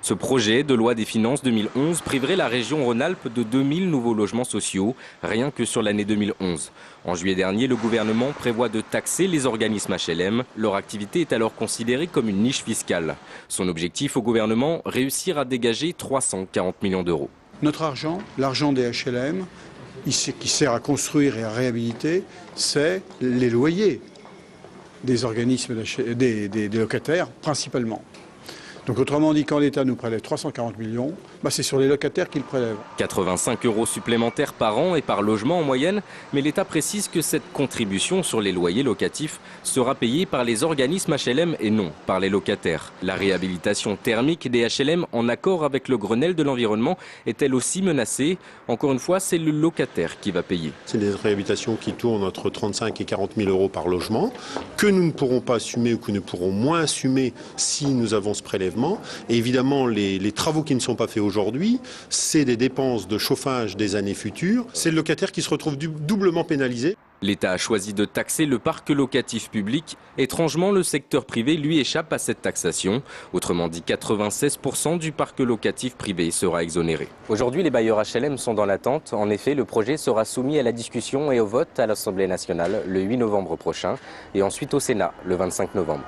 Ce projet de loi des finances 2011 priverait la région Rhône-Alpes de 2000 nouveaux logements sociaux, rien que sur l'année 2011. En juillet dernier, le gouvernement prévoit de taxer les organismes HLM. Leur activité est alors considérée comme une niche fiscale. Son objectif au gouvernement, réussir à dégager 340 millions d'euros. Notre argent, l'argent des HLM, qui sert à construire et à réhabiliter, c'est les loyers des organismes, des locataires principalement. Donc autrement dit, quand l'État nous prélève 340 millions, c'est sur les locataires qu'il prélève. 85 € supplémentaires par an et par logement en moyenne, mais l'État précise que cette contribution sur les loyers locatifs sera payée par les organismes HLM et non par les locataires. La réhabilitation thermique des HLM en accord avec le Grenelle de l'environnement est elle aussi menacée. Encore une fois, c'est le locataire qui va payer. C'est des réhabilitations qui tournent entre 35 et 40 000 € par logement, que nous ne pourrons pas assumer ou que nous pourrons moins assumer si nous avons ce prélèvement. Et évidemment, les travaux qui ne sont pas faits aujourd'hui, c'est des dépenses de chauffage des années futures. C'est le locataire qui se retrouve doublement pénalisé. L'État a choisi de taxer le parc locatif public. Étrangement, le secteur privé, lui, échappe à cette taxation. Autrement dit, 96% du parc locatif privé sera exonéré. Aujourd'hui, les bailleurs HLM sont dans l'attente. En effet, le projet sera soumis à la discussion et au vote à l'Assemblée nationale le 8 novembre prochain et ensuite au Sénat le 25 novembre.